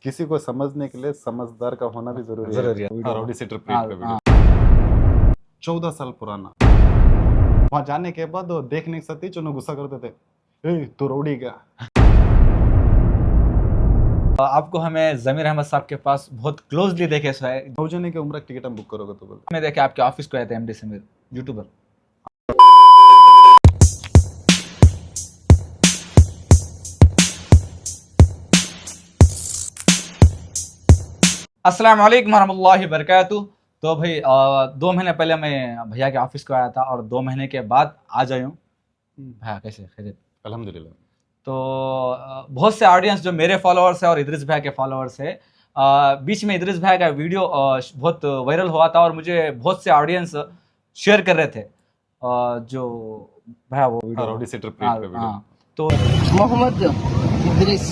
किसी को समझने के लिए समझदार का होना भी जरूरी जरूरी है। है। हाँ, रॉडी सेटर प्रेट हाँ, का हाँ। वीडियो 14 साल पुराना। वहां जाने के बाद वो देख नहीं सकती जो गुस्सा करते थे, "ए, तू रौडी क्या"। आपको हमें जमीर अहमद साहब के पास बहुत क्लोजली देखे सो है। 9 जने की उम्र टिकट हम बुक करोगे तो बोले। मैं देखे आपके ऑफिस को आए थे एमडी समीर यूट्यूबर। अस्सलाम वालेकुम रहमतुल्लाहि वबरकातुहू। तो भाई 2 महीने पहले मैं भैया के ऑफिस को आया था और 2 महीने के बाद आज आया हूँ। भैया कैसे खैरियत? अल्हम्दुलिल्लाह। तो बहुत से ऑडियंस जो मेरे फॉलोअर्स है और इदरीस भाई के फॉलोअर्स है, बीच में इदरीस भाई का वीडियो बहुत वायरल हुआ था और मुझे बहुत से ऑडियंस शेयर कर रहे थे। जो भैया वो हाँ, वीडियो रौडी सेटर प्रेट का वीडियो। तो ಮೊಹಮ್ಮದ್ ಇದ್ರಿಸ್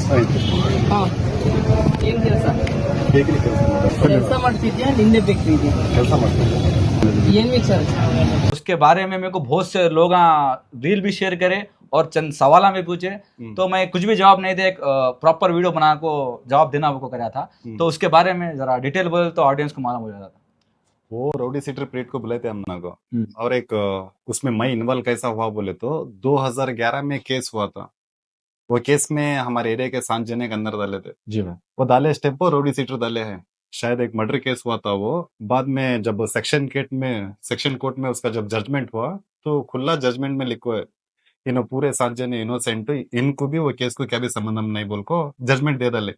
ಹಾ ಏನ್ ಕೆಲಸ ಮಾಡ್ತಿದ್ಯಾ ನಿಂದೆ ಬೇಕ್ರಿ ಏನ್ ಬೇಕು ಸರ್ उसके बारे में मेरे को बहुत से लोग रील भी शेयर करे और चंद सवाल में पूछे, तो मैं कुछ भी जवाब नहीं दे एक प्रॉपर वीडियो बना को जवाब देना वो करा था। तो उसके बारे में जरा डिटेल बोले तो ऑडियंस को मालूम हो जाता था। वो रौडी सेटर प्रेट को बुलाए थे हम को। और एक उसमें मैं इन्वॉल्व कैसा हुआ बोले तो 2011 में केस हुआ था। वो केस में हमारे एरिया के 7 जने के अंदर डाले थे। जी भाई। वो डाले स्टेप पर रौडी सीटर डाले हैं। शायद एक मर्डर केस हुआ था। वो बाद में जब सेक्शन कोर्ट में उसका जब जजमेंट हुआ तो खुला जजमेंट में लिखो है इन पूरे 7 जने इनोसेंट, इनको भी वो केस को क्या भी संबंध नहीं बोल को जजमेंट दे डाले।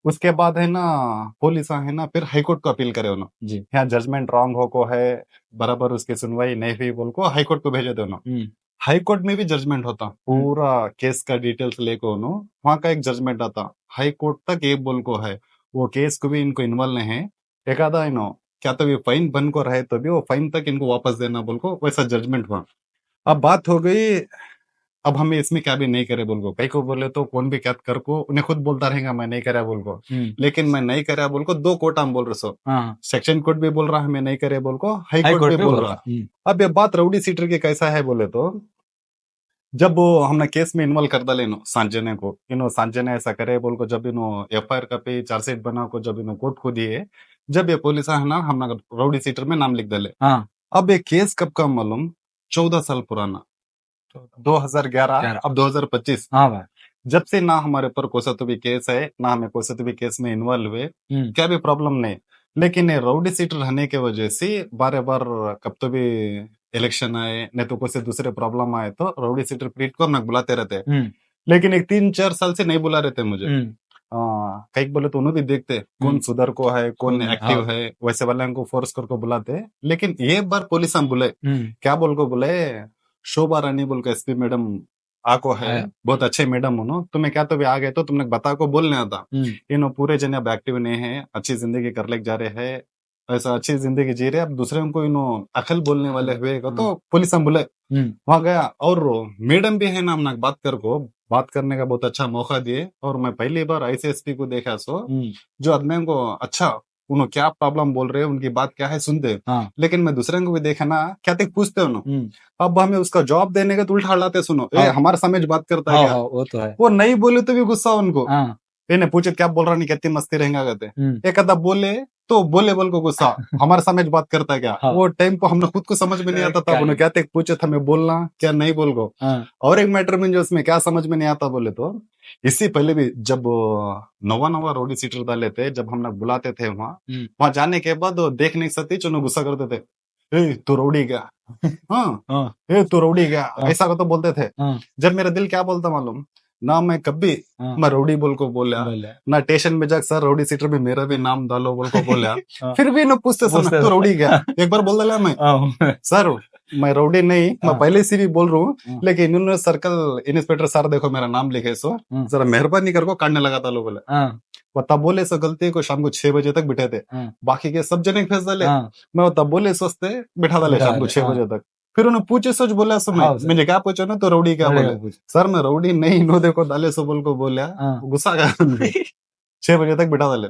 उसके बाद है ना पुलिस है ना फिर हाईकोर्ट को अपील करे उन्होंने जी। यहाँ जजमेंट रॉन्ग हो को है, बराबर उसकी सुनवाई नहीं हुई बोल को हाईकोर्ट को भेजे थे उन्होंने। हाईकोर्ट में भी जजमेंट होता, पूरा केस का डिटेल्स लेकर उन्होंने वहां का एक जजमेंट आता। हाईकोर्ट तक ये बोल को है वो केस को भी इनको इन्वॉल्व नहीं है। एक आधा इनो क्या तो ये फाइन बन को रहे तो भी वो फाइन तक इनको वापस देना बोल को वैसा जजमेंट हुआ। अब बात हो गई, अब हमें इसमें क्या भी नहीं करे बोल को, कई को बोले तो कौन भी क्या कर को उन्हें खुद बोलता रहेगा मैं नहीं करा बोल को, लेकिन मैं नहीं करा बोल को 2 कोर्ट हम बोल रहे सो। सेक्शन कोर्ट भी बोल रहा हमें नहीं करे बोल को, हाई कोर्ट भी बोल रहा। अब ये बात रौडी सीटर की कैसा है बोले तो जब वो हमने केस में इन्वॉल्व कर डाले 7 जने को, इनो 7 जने ऐसा करे बोल को जब इनो एफआईआर का पे चार्जशीट बना को जब इनो कोर्ट को दिए, जब ये पुलिस है ना हमने रौडी सीटर में नाम लिख डाले। अब ये केस कब का मालूम, 14 साल पुराना, 2011 अब 2025। हाँ भाई। जब से ना हमारे ऊपर कोसा तो भी केस है ना हमें कोसा तो भी केस में इन्वॉल्व हुए, क्या भी प्रॉब्लम नहीं, लेकिन ये रौडी सीटर रहने के वजह से बार बार कब तो भी इलेक्शन आए नहीं तो कोई दूसरे प्रॉब्लम आए तो रौडी सीटर प्रीट को हम बुलाते रहते। लेकिन एक 3-4 साल से नहीं बुला रहे थे मुझे। कई बोले तो उन्हें भी देखते कौन सुधर को है कौन एक्टिव है, वैसे वाले को फोर्स करके बुलाते। लेकिन ये बार पुलिस हम बुले, क्या बोल को बोले शोभा रानी बोल के एसपी मैडम आको है, बहुत अच्छे मैडम हो, तुम्हें क्या तो भी आ गए तो तुमने बता को बोलने आता। इन पूरे जन अब एक्टिव नहीं है, अच्छी जिंदगी कर ले जा रहे हैं, ऐसा अच्छी जिंदगी जी रहे, अब दूसरे को इनो अकल बोलने वाले हुए तो पुलिस हम बोले वहां गया। और मैडम भी है ना हम बात करने का बहुत अच्छा मौका दिए। और मैं पहली बार आईसीएसपी को देखा सो जो आदमी को अच्छा उन्होंने क्या प्रॉब्लम बोल रहे हैं उनकी बात क्या है सुनते। लेकिन मैं दूसरे को भी देखा ना क्या तक पूछते उन्होंने, अब हमें उसका जवाब देने का तो उल्टा हड़ाते सुनो हमारे समझ बात करता है क्या? वो तो है। वो नहीं बोले तो भी गुस्सा उनको, इन्हें पूछे क्या बोल रहा नहीं कितनी मस्ती रहेगा कहते एक आधा बोले तो बोले बोल को गुस्सा हमारे समझ बात करता है क्या? वो टाइम को हमने खुद को समझ में नहीं आता था, उन्हें क्या तक पूछे था मैं बोलना क्या नहीं बोल को। और एक मैटर में जो उसमें क्या समझ में नहीं आता बोले तो इससे पहले भी जब नवा रौडी सीटर डाले थे, जब हम लोग बुलाते थे वहां जाने के बाद देख नहीं सकती जो गुस्सा करते थे, ए तू रौडी क्या? हाँ ए तू रौडी क्या? ऐसा को तो बोलते थे। जब मेरा दिल क्या बोलता मालूम, ना मैं कभी मैं रौडी बोल को बोला ना स्टेशन में जाकर सर रौडी सीटर भी मेरा भी नाम डालो बोल को बोला। फिर भी न पूछते तू रौडी क्या? एक बार बोल डाला मैं सर मैं रौडी नहीं, मैं पहले से भी बोल रहा हूँ, लेकिन इन्होंने सर्कल इंस्पेक्टर सर देखो मेरा नाम लिखे सो जरा मेहरबानी कर को काटने लगा था लोग बोले। वो तब बोले सो गलती को शाम को 6 बजे तक बिठे थे, बाकी के सब जने भेज डाले, मैं तब बोले सोचते बिठा डाले शाम को 6 बजे तक। फिर उन्हें पूछे सोच बोला सो मुझे क्या पूछो ना तो रौडी क्या बोले, सर मैं रौडी नहीं नो देखो डाले सो बोल को बोला, गुस्सा का 6 बजे तक बिठा डाले।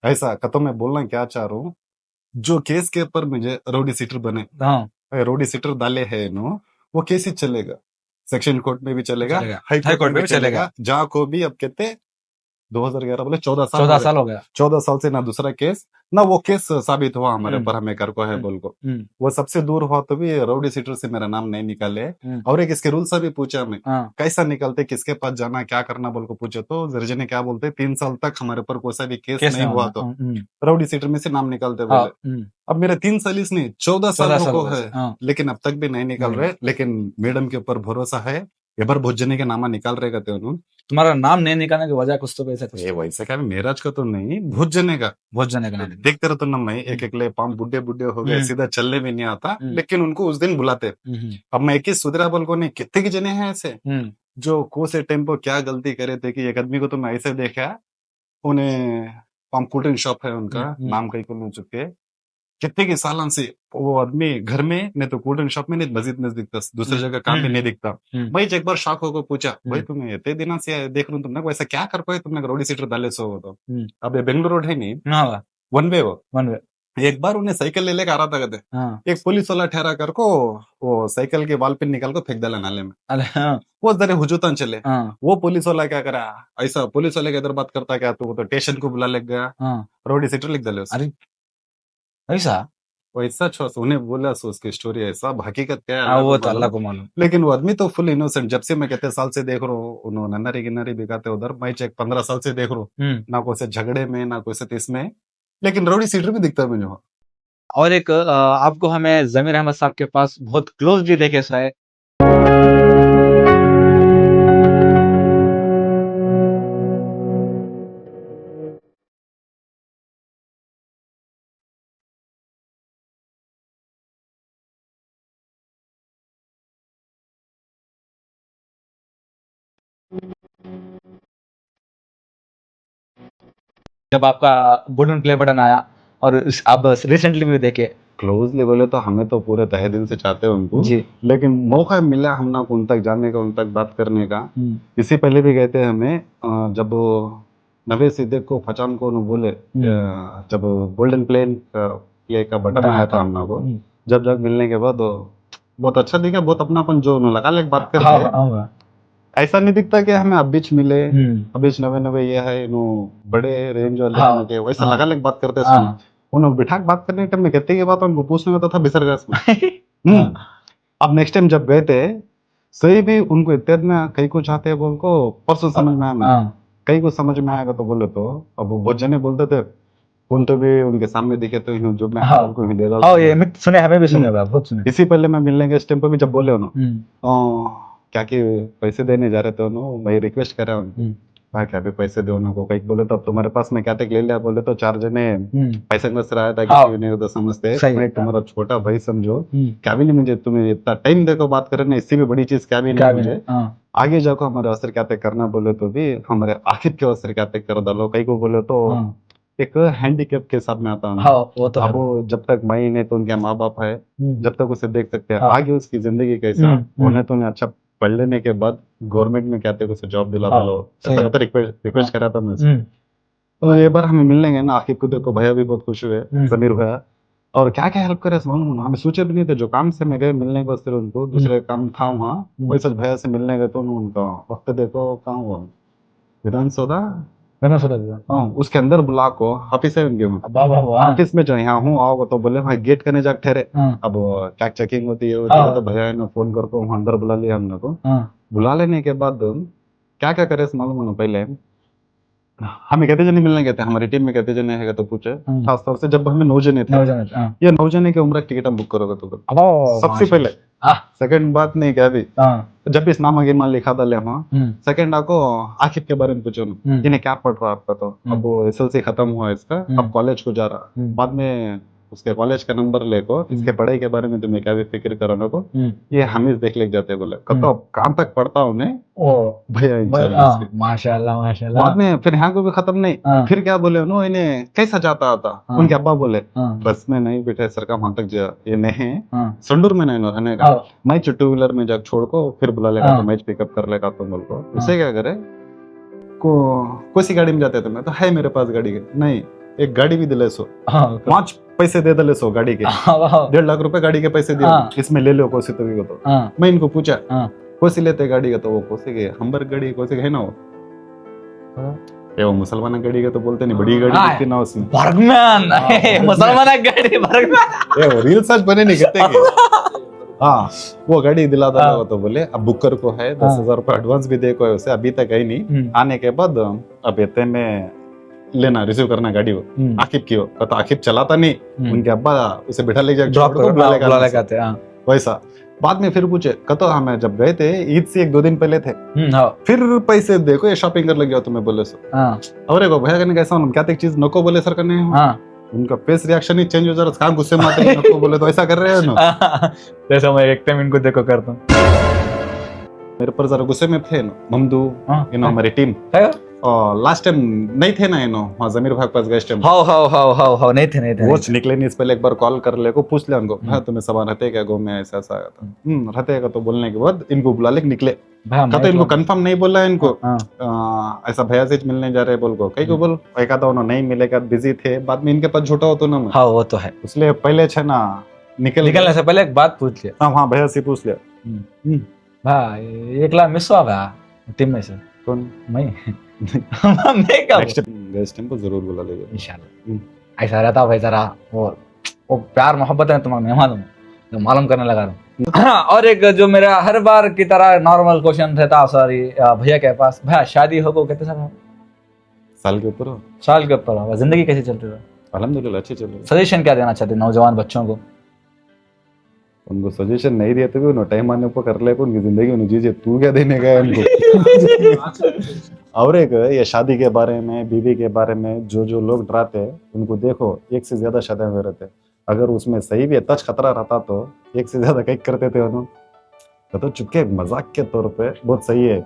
ऐसा कतो मैं बोलना क्या चाह रहा हूँ, जो केस के ऊपर मुझे रौडी सीटर बने रौडी सीटर डाले है नो, वो केस ही चलेगा, सेक्शन कोर्ट में भी चलेगा, हाई कोर्ट में भी चलेगा, जहाँ को भी अब कहते 2011 बोले 14 साल 14 हो गए। साल हो गया। 14 साल से ना दूसरा केस ना वो केस साबित हुआ हमारे पर हमें कर को है बोल को। वो सबसे दूर हुआ तो भी राउडी सीटर से मेरा नाम नहीं निकाले। और एक इसके रूल से भी पूछा हमें कैसा निकलते, किसके पास जाना, क्या करना बोल को पूछे तो जर्जे ने क्या बोलते 3 साल तक हमारे पर कोई सा भी केस नहीं हुआ तो राउडी सीटर में से नाम निकालते बोले। अब मेरे 3 साल इसने 14 साल को है, लेकिन अब तक भी नहीं निकल रहे। लेकिन मैडम के ऊपर भरोसा है, ये बार भोजने के नामा निकाल रहेगा तो उन्होंने। तुम्हारा नाम नहीं निकालने की वजह कुछ तो वैसा कुछ ये वैसे क्या मेराज का तो नहीं, भोजने का नाम देखते रहे तो ना मैं एक एक ले पाम बुड्ढे बुड्ढे हो गए, सीधा चलने भी नहीं आता। लेकिन उनको उस दिन बुलाते। अब मैं एक ही सुधरा बोल को नहीं, कितने के जने हैं ऐसे जो को से टेम्पो क्या गलती करे थे कि एक आदमी को तो मैं ऐसे देखा, उन्हें पाम कोल्ड ड्रिंक शॉप है उनका, नाम कहीं को नहीं चुके, कितने के सालन से वो आदमी घर में नहीं तो कोल्ड ड्रिंक शॉप में नहीं मस्जिद में दिखता, दूसरी जगह काम में नहीं दिखता। भाई एक बार शॉक होकर पूछा, भाई तुम्हें इतने दिनों से देख रहा हूँ, तुमने वैसा क्या कर पाए, तुमने रोडी सीटर डाले सो हो तो। अब ये बेंगलुरु रोड है नहीं, वन वे वो एक बार उन्हें साइकिल ले लेकर आ रहा था कहते, एक पुलिस वाला ठहरा कर को वो साइकिल के वाल पिन निकाल को फेंक डाला नाले में। वो जरा हुजूतन चले, वो पुलिस वाला क्या करा, ऐसा पुलिस वाले के इधर बात करता क्या, तो स्टेशन को बुला लग गया, रोडी सीटर लिख डाले। ऐसा वैसा उन्हें बोला सो उसकी स्टोरी ऐसा, हकीकत क्या है वो तो अल्लाह को मालूम। लेकिन वो आदमी तो फुल इनोसेंट। जब से मैं कहते साल से देख रहा हूँ, उन्होंने नन्नरी गिन्नरी बिकाते उधर, मैं चेक 15 साल से देख रहा हूँ, ना कोई से झगड़े में ना कोई से इसमें, लेकिन रोडी सीटर भी दिखता है मुझे। और एक आपको हमें जमीर अहमद साहब के पास बहुत क्लोजली देखे है। जब आपका गोल्डन प्ले बटन आया और आप रिसेंटली भी देखे। क्लोजली बोले तो हमें तो पूरे तहे दिल से चाहते हैं उनको जी, लेकिन मौका मिला हम ना उन तक जाने का, उन तक बात करने का। इससे पहले भी कहते हैं हमें, जब नवे सिद्दीक को फचान को बोले, जब गोल्डन प्लेन प्ले का बटन आया था हम को, जब मिलने के बाद बहुत अच्छा दिखा, बहुत अपनापन जो लगा ले बात करते। ऐसा नहीं दिखता कि हमें अब बीच मिले, अब बीच नवे ये है नो बड़े रेंज वाले के वैसा लगा ले बात करते। उन्होंने बिठा के बात करने के टाइम में कहते की बात उनको पूछने में तो था बिसर गया। अब नेक्स्ट टाइम जब गए थे सही भी उनको इतना कई को चाहते हैं बोल को परसों समझ में आया, कई को समझ में आएगा तो बोले तो अब वो बहुत जने बोलते थे, उन तो भी उनके सामने दिखे तो जो मैं उनको ही दे रहा ये सुने, हमें भी सुने बहुत सुने। इसी पहले मैं मिलने के टाइम पे भी जब बोले उन्होंने क्या कि पैसे देने जा रहे थे उन्होंने, मैं रिक्वेस्ट कर रहा हूँ भाई क्या भी पैसे दो उनको, कहीं बोले तो अब तुम्हारे पास में क्या तक ले लिया, बोले तो 4 जने पैसे में से आया था कि नहीं होता समझते, मैं तुम्हारा छोटा भाई समझो, क्या भी नहीं मुझे तुम्हें इतना टाइम देखो बात करे ना, इससे भी बड़ी चीज क्या भी नहीं मुझे, आगे जाकर हमारे अवसर क्या तक करना बोले तो भी हमारे आखिर के अवसर क्या तक कर डालो, कहीं को बोले तो एक हैंडीकैप के साथ में आता हूँ। वो तो अब वो जब तक मैं नहीं तो उनके माँ बाप है, जब तक उसे देख सकते हैं आगे उसकी जिंदगी कैसा, उन्हें तो अच्छा पढ़ लेने के बाद गवर्नमेंट में कहते हैं उसे जॉब दिला दो, ऐसा तो रिक्वेस्ट करा था मैं। तो ये बार हमें मिलेंगे ना, आखिर को देखो भैया भी बहुत खुश हुए, समीर भैया, और क्या क्या हेल्प करे हमें सोचे भी नहीं थे। जो काम से मैं गए मिलने को सिर्फ उनको, दूसरे काम था वहाँ, वही सच भैया से मिलने गए तो उनका वक्त देखो कहाँ हुआ विधानसौधा, उसके अंदर बुला को ऑफिस है उनके, ऑफिस में जो यहाँ हूँ आओगे तो बोले भाई गेट करने जाके ठहरे, अब क्या चेकिंग होती है तो भैया ने फोन करके वहाँ अंदर बुला लिया हमने को। बुला लेने के बाद क्या क्या करे मालूम, पहले हमें कहते जने मिलने गए थे, हमारी टीम में कहते जने है तो पूछे, खास तौर से जब हमें 9 जने थे, ये 9 जने की उम्र टिकट हम बुक करोगे तो सबसे पहले, सेकंड बात नहीं क्या भी, जब भी इस नाम आगे मान लिखा था ले वहाँ, सेकंड आपको आखिर के बारे में पूछो ना, इन्हें क्या पढ़ रहा आपका, तो अब वो SLC खत्म हुआ इसका, अब कॉलेज को जा रहा, बाद में उसके कॉलेज का नंबर लेको इसके पढ़ाई के बारे में तुम्हें क्या भी फिक्र करो को, ये हम इस देख ले जाते बोले कब काम तक पढ़ता हूँ भैया माशाल्लाह माशाल्लाह। बाद में फिर यहाँ को भी खत्म नहीं, फिर क्या बोले उन्होंने इन्हें कैसा जाता था, उनके अब्बा बोले बस में नहीं बेटे सर का वहां तक ये नहीं संडूर में नहीं रहने का, मैं 2 व्हीलर में जाकर छोड़ को फिर बुला लेगा तो मैच पिकअप कर लेगा तुम बोल को, उसे क्या करे कोई सी गाड़ी में जाते थे, मैं तो है मेरे पास गाड़ी के नहीं, एक गाड़ी भी दिले सो 5 पैसे दे दले सो गाड़ी के, 1.5 लाख रुपए गाड़ी के पैसे दिए, इसमें ले लो कोसी तो भी। तो मैं इनको पूछा कोसी लेते गाड़ी का, तो वो कोसी के हम्बर गाड़ी कोसी है ना वो ये वो मुसलमान गाड़ी का तो बोलते नहीं, बड़ी गाड़ी हाँ। दिखती ना उसमें, बर्गमैन मुसलमान गाड़ी बर्गमैन ये वो रील सर्च बने नहीं करते कि हाँ वो गाड़ी दिला दो वो तो बोले अब बुकर को है 10,000 रुपये एडवांस भी दे को है उसे, अभी तक आई नहीं, आने के बाद अब इतने में लेना रिसीव करना गाड़ी वो आकिब की, वो तो आकिब चलाता नहीं, उनके अब्बा उसे बिठा ले जाए ड्रॉप कर बुला लेगाते हैं। वैसा बाद में फिर पूछे कतो हमें जब गए थे ईद से 1-2 दिन पहले थे, हाँ फिर पैसे देखो ये शॉपिंग कर लगे हो तुम्हें बोले सो, हाँ अरे को भैया करने कैसा क्या तक चीज नको बोले सर करने हाँ उनका फेस रिएक्शन ही चेंज हो जा रहा, कहाँ गुस्से में आते हैं नको बोले तो ऐसा कर रहे हो ना, जैसा मैं एक टाइम इनको देखो करता हूँ। मेरे पर जरा गुस्से में थे ना ममदू हमारी टीम, है? और लास्ट टाइम नहीं थे ना वहाँ जमीर भाग पास गए टाइम, हाउ नहीं थे वो निकले नहीं, इस पहले एक बार कॉल कर ले को पूछ ले उनको, हाँ तुम्हें सामान रहते क्या गो में ऐसा ऐसा रहते का, तो बोलने के बाद इनको बुला ले निकले, तो इनको कंफर्म नहीं बोला है इनको ऐसा भैया से मिलने जा रहे बोल को, कई को बोल एक आधा उन्होंने नहीं मिलेगा बिजी थे, बाद में इनके पास झूठा हो तो ना, हाँ वो तो है, इसलिए पहले छे ना निकलने से पहले एक बात पूछ लिया, हाँ भैया से पूछ लिया भाई एक लाख मिस हुआ भाई टीम में से, कौन मैं मैं क्या नेक्स्ट टाइम को जरूर बुला लेगा इंशाल्लाह। ऐसा रहता भाई जरा वो प्यार मोहब्बत है तुम्हें नहीं मालूम, जो मालूम करने लगा रहा हूँ। और एक जो मेरा हर बार की तरह नॉर्मल क्वेश्चन रहता सॉरी भैया के पास, भैया शादी हो गो कितने साल के ऊपर, साल के ऊपर, जिंदगी कैसी चल रही है? अल्हम्दुलिल्लाह अच्छी चल रही है। सजेशन क्या देना चाहते नौजवान बच्चों को? उनको सजेशन नहीं दिया तो भी उन्हें टाइम आने पर कर ले, उनकी जिंदगी उन्हें जीजिए, तू क्या देने का है उनको। और एक ये शादी के बारे में बीवी के बारे में जो लोग डराते हैं उनको देखो, एक से ज्यादा शादी में रहते, अगर उसमें सही भी तच खतरा रहता तो एक से ज्यादा कई करते थे उन्होंने, तो चुपके मजाक के तौर पे बहुत सही है,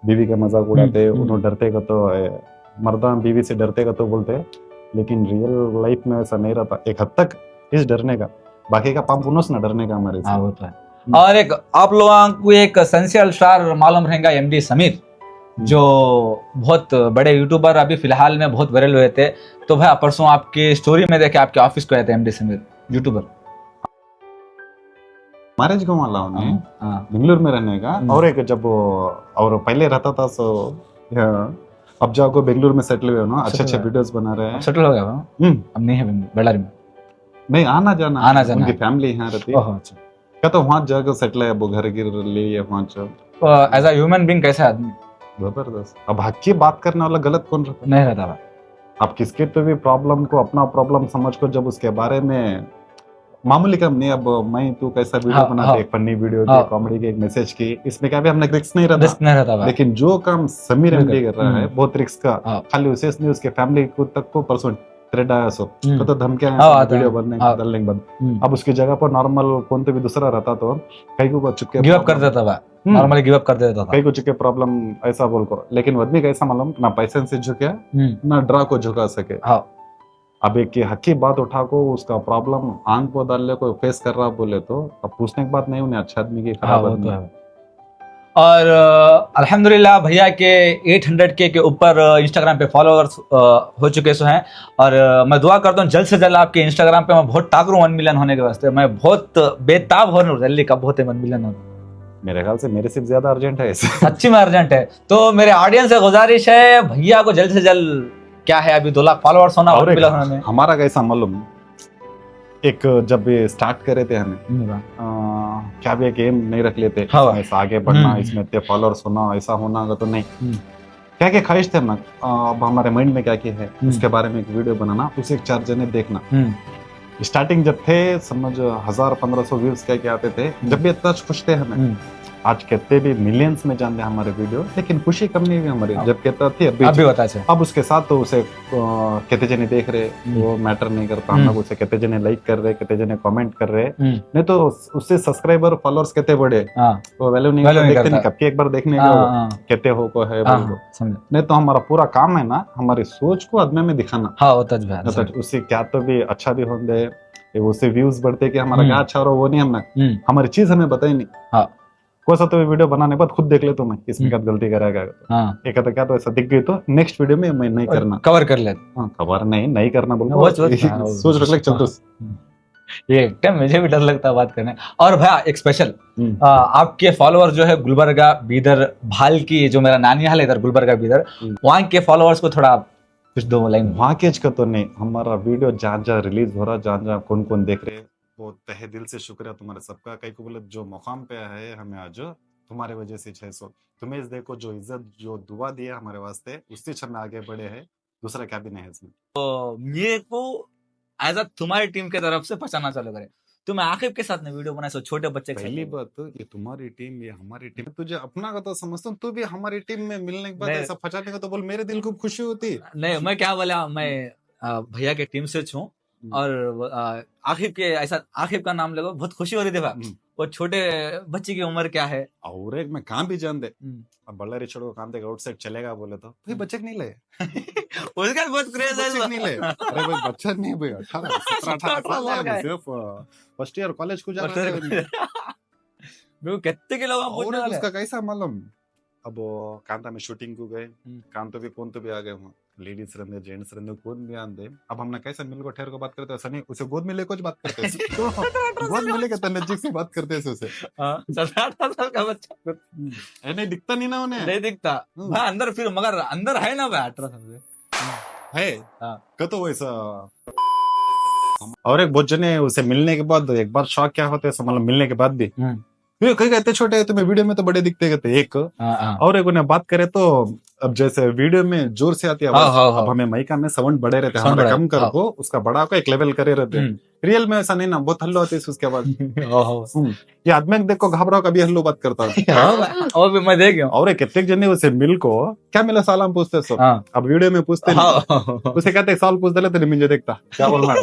बीवी का मजाक उड़ाते, उन्होंने डरते का तो मर्दा बीवी से डरते का तो बोलते, लेकिन रियल लाइफ में ऐसा नहीं रहता एक हद तक इस डरने का, बाकी का पाप उन्होंने ना डरने का हमारे से। वो तो है। और एक आप लोगों को एक एसेंशियल स्टार मालूम रहेगा एमडी समीर, जो बहुत बड़े यूट्यूबर अभी फिलहाल में बहुत वायरल हुए थे, तो भाई परसों आपकी स्टोरी में देखे आपके ऑफिस को आए थे एमडी समीर यूट्यूबर, मैरिज को वाला उन्हें बेंगलुरु में रहने का, और एक जब और पहले रहता था सो अब जाओ बेंगलुरु में सेटल हुए ना, अच्छे वीडियोस बना रहे हैं, सेटल हो गया अब नहीं है बेल्लारी में, नहीं आना जाना उनकी फैमिली यहाँ रहती है, अच्छा क्या तो वहाँ जाकर सेटल है, वो घर गिर लिए वहाँ एज अ ह्यूमन बीइंग कैसा आदमी, जबरदस्त। अब हक की बात करने वाला गलत कौन रहता नहीं रहता भाई, आप किसके तो भी प्रॉब्लम को अपना प्रॉब्लम समझ कर जब उसके बारे में मामूली कम नहीं, अब मैं तू कैसा वीडियो बनाते, एक फनी वीडियो की, कॉमेडी की, एक मैसेज की, इसमें क्या भी हमने रिस्क नहीं रहता भाई। लेकिन जो काम समीर एमडी कर रहा है बहुत रिस्क का, खाली उसे नहीं उसके फैमिली को तक को परसों थ्रेड आया सो तो धमकियां वीडियो बनने डालने के बाद, अब उसकी जगह पर नॉर्मल कौन तो भी दूसरा रहता तो कई को चुपके गिव अप कर देता था, नॉर्मली गिव अप कर देता था, कई को चुके प्रॉब्लम ऐसा बोल को, लेकिन आदमी का ऐसा मालूम ना पैसे से झुका ना ड्रा को झुका सके, अब एक हकी बात उठा को उसका प्रॉब्लम आंख को डाल ले, कोई फेस कर रहा बोले तो अब पूछने की बात नहीं, उन्हें अच्छा आदमी की खराब आदमी। और अल्हम्दुलिल्लाह भैया के 800K के ऊपर इंस्टाग्राम पे फॉलोअर्स हो चुके सो हैं, और मैं दुआ करता हूँ जल्द से जल्द आपके इंस्टाग्राम पे मैं बहुत टाकरूं 1 मिलियन होने के वास्ते, मैं बहुत बेताब हो रहा हूँ, जल्दी कब होते 1 मिलियन होने, मेरे ख्याल से मेरे से ज्यादा अर्जेंट है सच्ची में अर्जेंट है। तो मेरे ऑडियंस से गुजारिश है भैया को जल्द से जल्द, क्या है अभी 2 लाख फॉलोअर्स होना, और हमारा कैसा मालूम, एक जब स्टार्ट करे थे हमें क्या भी एक एम नहीं रख लेते, आगे बढ़ना, इसमें इतने फॉलोअर्स होना, ऐसा होना तो नहीं, क्या क्या ख्वाहिश थे ना, अब हमारे माइंड में क्या क्या है उसके बारे में एक वीडियो बनाना, उसे 4 जने देखना, स्टार्टिंग जब थे समझ 1000-1500 व्यूज क्या आते थे, जब भी इतना खुश थे हमें, आज कहते भी मिलियंस में जानते हैं हमारे वीडियो, लेकिन खुशी कम नहीं हुई हमारी, जब कहता थी अभी बता है। अब उसके साथ तो उसे कहते जने देख रहे, वो मैटर नहीं करता, हम लोग उसे कहते जने लाइक कर रहे, कहते जने कमेंट कर रहे, नहीं तो उससे सब्सक्राइबर फॉलोअर्स कहते बढ़े, वो वैल्यू नहीं देखते, नहीं कब एक बार देखने का कहते हो को है, नहीं तो हमारा पूरा काम है ना हमारी सोच को आदमी में दिखाना, उससे क्या तो भी अच्छा भी होंगे, उससे व्यूज बढ़ते कि हमारा क्या अच्छा हो रहा वो नहीं, हमने हमारी चीज हमें बताई नहीं, कोई सा तो वीडियो बनाने के बाद खुद देख ले तो मैं इसमें क्या गलती करेगा, एक तो क्या तो ऐसा दिख गई तो नेक्स्ट वीडियो में मैं नहीं करना, कवर कर ले, कवर नहीं करना बोल सोच रख ले चल तो ये टाइम मुझे भी डर लगता है बात करने। और भैया एक स्पेशल आपके फॉलोअर जो है गुलबर्गा बीदर भाल की, जो मेरा नानी हाल है इधर गुलबर्गा बीदर, वहाँ के फॉलोअर्स को थोड़ा कुछ दो लाइन। वहाँ के का तो नहीं, हमारा वीडियो जहाँ जहाँ रिलीज हो रहा, जहाँ जहाँ कौन कौन देख रहे, वो तहे दिल से शुक्रिया तुम्हारे सबका। कई को बोले जो मुकाम पे है हमें आज तुम्हारे वजह से 600 तुम्हें इस देखो जो इज्जत जो दुआ दी है हमारे वास्ते, उससे हम आगे बढ़े हैं, दूसरा क्या भी नहीं है इसमें। तो मेरे को एज तुम्हारी टीम के तरफ से पहचाना चालू करे। तुम आखिब के साथ में वीडियो बनाए सो छोटे बच्चे के पहली साथ। बात तो ये तुम्हारी टीम, ये हमारी टीम, तुझे अपना का तो समझता हूँ, तू भी हमारी टीम में मिलने के बाद नहीं। ऐसा फंसाने का तो बोल, मेरे दिल को खुशी होती। नहीं मैं क्या बोला, मैं भैया के टीम से हूँ और आखिब के ऐसा आखिब का नाम लगो बहुत खुशी हो रही थी भाई। वो छोटे बच्चे की उम्र क्या है, और एक मैं काम भी जान दे, अब बल्ला छोड़ो काम देगा आउटसाइड चलेगा बोले तो भाई बच्चे नहीं ले उसका बहुत क्रेज है। बच्चे नहीं ले, अरे भाई बच्चा नहीं भाई 18 17 18 साल सिर्फ फर्स्ट ईयर कॉलेज को जा रहा है। वो कितने के लोग और उसका कैसा मालूम, अब कांता में शूटिंग को गए, कांतो भी कौन तो भी आ गए वहाँ, लेडीज रंधे जेंट्स रंधे कौन भी आंदे। अब हमने कैसा मिल को ठहर को बात करते हैं, सनी उसे गोद में लेकर बात करते हैं तो गोद में लेकर नजदीक से बात करते हैं उसे। 17 साल का बच्चा नहीं दिखता नहीं ना उन्हें, नहीं दिखता भाई अंदर, फिर मगर अंदर है ना भाई 18 साल है का तो वैसा। और एक बहुत जने उसे मिलने के बाद एक बार शौक क्या होता है मतलब मिलने के बाद भी कहीं कहते छोटे हैं तुम्हें वीडियो में तो बड़े दिखते कहते एक, और एक उन्हें बात करे तो अब जैसे वीडियो में जोर से आती है आवाज, अब हमें माइका में साउंड बड़े रहते हैं, हमारा कम कर को उसका बड़ा को एक लेवल करे रहते हैं। रियल में ऐसा नहीं ना, बहुत हल्लो होती है उसके बाद। ये आदमी देखो घबराओ कभी हल्लो बात करता है और भी मैं देख गया। और कितने जने उसे मिल को क्या मिला साल पूछते सब, अब वीडियो में पूछते उसे कहते साल पूछ दे तेरे मुझे देखता क्या बोलना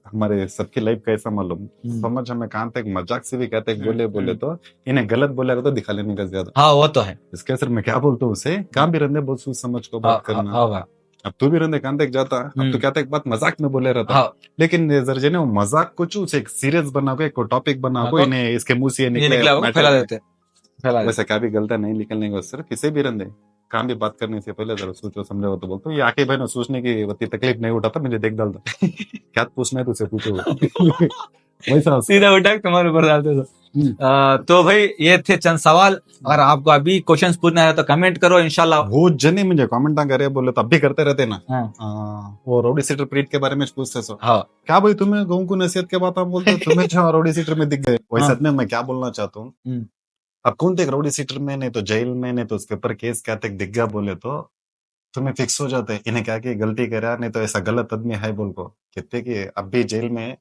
हमारे सबकी लाइफ कैसा मालूम समझ, हमें कहाँ तक मजाक से भी कहते बोले बोले तो इन्हें गलत बोलेगा तो दिखा लेने का ज्यादा। हाँ वो तो है, इसके असर में क्या बोलता हूँ उसे काम भी रंधे बहुत सोच समझ को बात करना। अब तू भी रंधे कान तक जाता, अब तो क्या एक बात मजाक में बोले रहता, लेकिन जर ने वो मजाक कुछ एक सीरियस बना को एक टॉपिक बना को इन्हें इसके मुंह से निकले फैला देते। वैसे क्या भी गलत नहीं निकलने का सिर्फ किसी भी रंधे काम भी बात करने से पहले जरा सोचो समझो तो बोलते ये आके भाई ना सोचने की वती तकलीफ नहीं उठाता, मुझे देख डालता क्या पूछना है तुझसे पूछो वैसा सीधा उठा तुम्हारे ऊपर डालते। तो भाई ये थे चंद सवाल, अगर आपको अभी क्वेश्चंस पूछना है तो कमेंट करो इंशाल्लाह। बहुत जने मुझे कमेंट ना करे बोले तो अब भी करते रहते ना। वो रोडी सीटर प्रीट के बारे में पूछते सो क्या भाई तुम्हें गाँव को नसीहत के बात बोलते तुम्हें रोडी सीटर में दिख गए, वैसे में मैं क्या बोलना चाहता हूँ, अब कौन थे राउडी सीटर में नहीं तो जेल में नहीं तो उसके ऊपर केस क्या तक दिख गया बोले तो तुम्हें फिक्स हो जाते इन्हें क्या कि गलती करा नहीं तो ऐसा गलत आदमी है बोल को कहते कि अब भी जेल में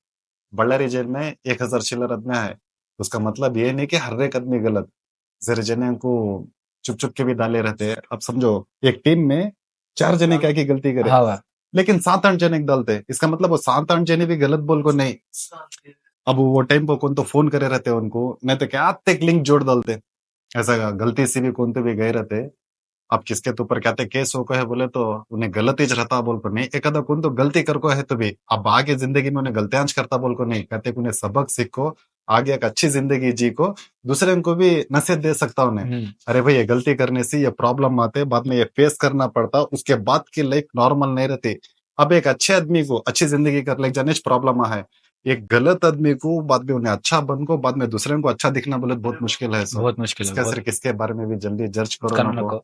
बल्लारी जेल में 1000 चिल्लर आदमी है, उसका मतलब ये नहीं कि हर एक आदमी गलत, जरा जने को चुप चुप के भी डाले रहते हैं। अब समझो एक टीम में 4 जने क्या की गलती करे लेकिन 7-8 जने डालते, इसका मतलब वो 7-8 जने भी गलत बोल को नहीं। अब वो टाइम पर कौन तो फोन करे रहते उनको नहीं तो क्या तक लिंक जोड़ डालते, ऐसा गलती से भी कौन तो भी गए रहते। अब किसके तो ऊपर कहते केस हो है बोले तो उन्हें गलत ही रहता बोल को नहीं, एक आधा कौन तो गलती कर को है तो भी अब आगे जिंदगी में उन्हें गलतियांश करता बोल को नहीं, कहते उन्हें सबक सीखो आगे एक अच्छी जिंदगी जी को दूसरे को भी नसीहत दे सकता उन्हें। अरे भाई ये गलती करने से ये प्रॉब्लम आते बाद में ये फेस करना पड़ता, उसके बाद की लाइफ नॉर्मल नहीं रहती। अब एक अच्छे आदमी को अच्छी जिंदगी कर ले जाने प्रॉब्लम है, एक गलत आदमी को बाद में उन्हें अच्छा बन को बाद में दूसरे को अच्छा दिखना बोले बहुत मुश्किल है। बहुत मुश्किल है, सिर्फ किसके बारे में भी जल्दी जज करो ना को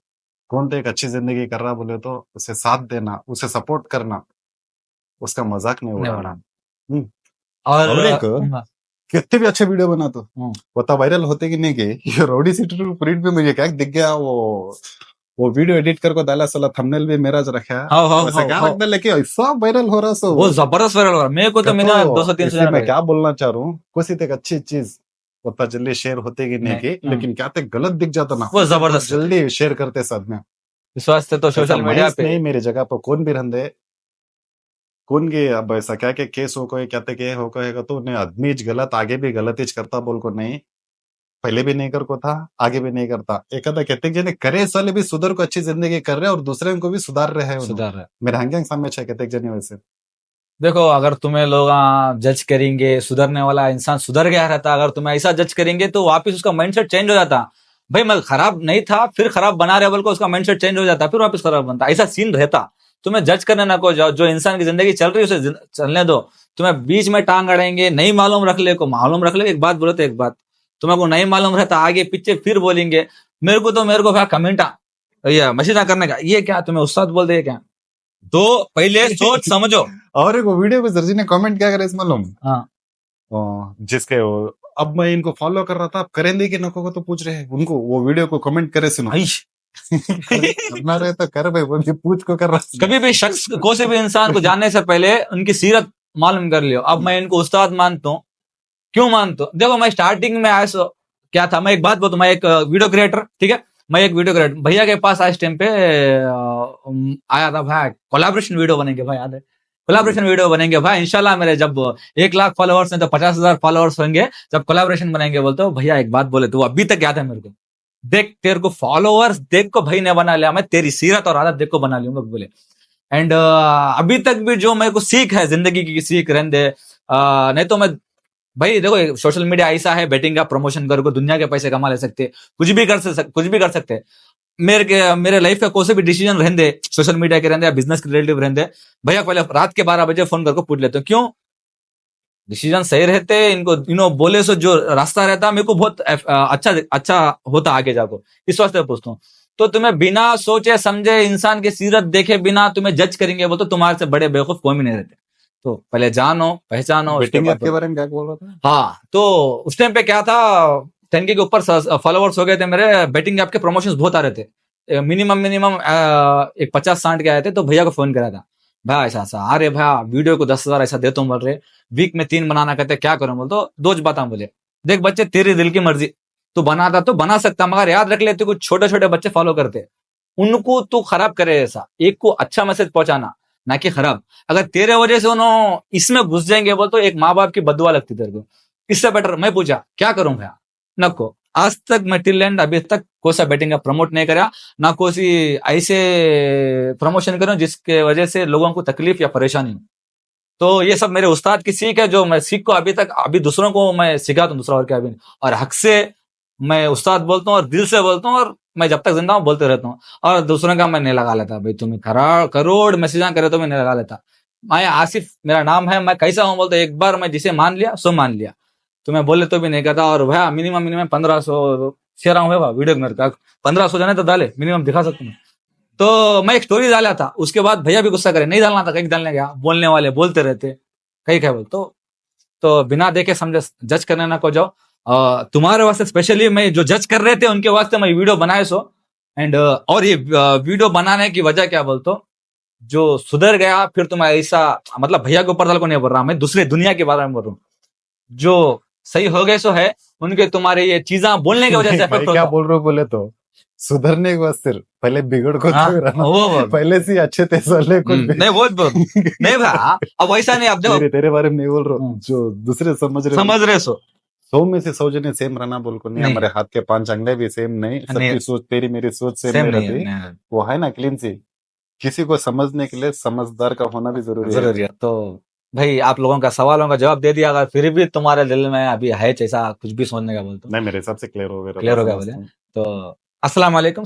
कौन तो एक अच्छी जिंदगी कर रहा बोले तो उसे साथ देना उसे सपोर्ट करना, उसका मजाक नहीं उड़ाना। और एक कितने भी अच्छे वीडियो बना तो पता वायरल होते कि नहीं के ये राउडी सीटर प्रिंट में मुझे क्या दिख गया, वो वीडियो एडिट करके डाला साला थंबनेल भी मेरा रखा है वैसे क्या लगता है, लेकिन सब वायरल हो रहा सो वो जबरदस्त वायरल हो रहा। मेरे को तो मैंने 200-300 मैं क्या बोलना चाह रहा हूँ कुछ एक अच्छी चीज पता जल्दी शेयर होते कि नहीं की, लेकिन क्या तक गलत दिख जाता ना वो जबरदस्त जल्दी शेयर करते साथ में विश्वास तो सोशल मीडिया पे नहीं मेरी जगह पर कौन भी रहते कौन के अब ऐसा क्या के केस हो कोई कहते के हो कहेगा तो उन्हें आदमी गलत आगे भी गलत ही करता बोल को नहीं, पहले भी नहीं कर को था आगे भी नहीं करता। एक आधा कहते जने करे इस वाले भी सुधर को अच्छी जिंदगी कर रहे और दूसरे को भी सुधार रहे हैं मेरे हंगे सामने कहते जने वैसे। देखो अगर तुम्हें लोग जज करेंगे, सुधरने वाला इंसान सुधर गया रहता, अगर तुम्हें ऐसा जज करेंगे तो वापस उसका माइंडसेट चेंज हो जाता। भाई मैं खराब नहीं था फिर खराब बना रहे बोल को उसका माइंडसेट चेंज हो जाता फिर वापस खराब बनता, ऐसा सीन रहता। तुम्हें जज करने ना को जाओ, जो इंसान की जिंदगी चल रही है उसे चलने दो। तुम्हें बीच में टांग अड़ेंगे, नहीं मालूम रख ले को मालूम रख ले, एक बात बोलो तो एक बात, तुम्हें को नहीं मालूम रहता आगे पीछे फिर बोलेंगे मेरे को भाई कमेंटा या मशीना करने का, ये क्या तुम्हें उस्ताद बोल दे क्या? तो पहले सोच समझो। और एक वीडियो पे सरजी ने कमेंट क्या करे मालूम? हाँ जिसके अब मैं इनको फॉलो कर रहा था, अब करेंगे कि नको को तो पूछ रहे हैं उनको, वो वीडियो को कमेंट करे सुनो। करना रहे तो कर भाई, वो भी पूछ को कर रहा। कभी भी शख्स को से भी इंसान को जानने से पहले उनकी सीरत मालूम कर लियो। अब मैं इनको उस्ताद मानता हूँ, क्यों मानता हूँ? देखो मैं स्टार्टिंग में आया क्या था, मैं एक बात बोलता हूँ, मैं एक वीडियो क्रिएटर, ठीक है, मैं एक वीडियो क्रिएटर भैया के पास आज टाइम पे आया था भाई, कोलैबोरेशन वीडियो बनेंगे भाई, याद है कोलैबोरेशन वीडियो बनेंगे भाई इंशाल्लाह, मेरे जब 1 लाख फॉलोअर्स हैं तो 50,000 फॉलोअर्स होंगे जब कोलैबोरेशन बनेंगे। बोलते हो भैया एक बात बोले तो अभी तक याद है मेरे को, देख तेरे को फॉलोअर्स देख को भाई ने बना लिया, मैं तेरी सीरत और आदत देख को बना लूंगा बोले। एंड अभी तक भी जो मेरे को सीख है, जिंदगी की सीख रहने नहीं तो मैं भाई देखो सोशल मीडिया ऐसा है, बेटिंग का प्रमोशन करके दुनिया के पैसे कमा ले सकते, कुछ भी कर सकते। मेरे लाइफ का कोई से भी डिसीजन रहने, सोशल मीडिया के रहने या बिजनेस के रिलेटिव रहने, भैया पहले रात के 12 बजे फोन करके पूछ लेते हो, क्यों डिसीजन सही रहते इनको बोले सो जो रास्ता रहता मेरे को बहुत अच्छा होता आगे जाको, इस वास्ते पूछता हूँ। तो तुम्हें बिना सोचे समझे इंसान की सीरत देखे बिना तुम्हें जज करेंगे वो तो तुम्हारे से बड़े बेवकूफ कोई भी नहीं रहते। तो पहले जानो पहचानो। बेटिंग ऐप के बारे में क्या बोल रहा था? हाँ तो उस टाइम पे क्या था, 10K के ऊपर फॉलोवर्स हो गए थे मेरे, बेटिंग ऐप के प्रमोशंस बहुत आ रहे थे, मिनिमम एक 50-60 के आए थे। तो भैया को फोन करा था, भाई ऐसा अरे भैया वीडियो को 10,000 ऐसा देता हूँ बोल रहे, वीक में 3 बनाना कहते क्या करूं बोल, तो 2 बात बोले, देख बच्चे तेरी दिल की मर्जी, तू बनाता तो बना सकता, मगर याद रख ले तू कुछ छोटे छोटे बच्चे फॉलो करते, उनको तू खराब करे, ऐसा एक को अच्छा मैसेज पहुंचाना ना कि खराब। अगर तेरे वजह से उन्होंने इसमें घुस जाएंगे बोल तो एक माँ बाप की बदुआ लगती तेरे को, इससे बेटर मैं पूछा क्या करूं भैया, नको आज तक मैं टिल एंड अभी तक कोई सा बेटिंग का प्रमोट नहीं करा, ना कोई सी ऐसे प्रमोशन करूं जिसके वजह से लोगों को तकलीफ या परेशानी हो। तो ये सब मेरे उस्ताद की सीख है, जो मैं सीख को अभी दूसरों को मैं सिखाता हूँ, दूसरा और क्या भी नहीं। और हक से मैं उस्ताद बोलता हूँ और दिल से बोलता हूँ, और मैं जब तक जिंदा हूँ बोलते रहता हूँ। और दूसरों का मैं नहीं लगा लेता भाई, तुम्हें करोड़ मैसेज करे तो मैं नहीं लगा लेता। मैं आसिफ मेरा नाम है, मैं कैसा हूँ बोलते एक बार मैं जिसे मान लिया सो मान लिया, तो मैं बोले तो भी नहीं करता। और भैया मिनिमम 1500 शेयर हूँ वीडियो मेरे का, 1500 जाने तो डाले मिनिमम दिखा सकता हूँ। तो मैं एक स्टोरी डाला था, उसके बाद भैया भी गुस्सा करे, नहीं डालना था, कहीं डालने गया, बोलने वाले बोलते रहते कहीं क्या बोल। तो बिना देखे समझे जज करने ना को जाओ। तुम्हारे वास्ते स्पेशली मैं जो जज कर रहे थे उनके वास्ते मैं वीडियो बनाए सो। एंड और ये वीडियो बनाने की वजह क्या बोलतो, जो सुधर गया फिर तुम ऐसा, मतलब भैया के ऊपर को नहीं बोल रहा, मैं दूसरे दुनिया के बारे में बोल रहा हूँ, जो सही हो गए सो है उनके तुम्हारे ये चीजा बोलने की वजह से इफेक्ट होता। क्या बोल रहे हो बोले तो सुधरने के बाद सिर्फ पहले बिगड़ को वो पहले से अच्छे थे सोले को नहीं बहुत नहीं भाई, अब वैसा नहीं, अब देखो तेरे बारे में नहीं बोल रहा हूँ, जो दूसरे समझ रहे सो 100 में से 100 जने सेम रहना बोल को नहीं, हमारे हाथ के 5 अंगले भी सेम नहीं, सबकी सोच तेरी मेरी सोच सेम नहीं रहती, वो है ना क्लीन सी। किसी को समझने के लिए समझदार का होना भी जरूरी है। तो भाई आप लोगों का सवालों का जवाब दे दिया, अगर फिर भी तुम्हारे दिल में अभी है ऐसा कुछ भी सोचने का बोलते, नहीं मेरे हिसाब से क्लियर हो गया बोले तो अस्सलाम वालेकुम।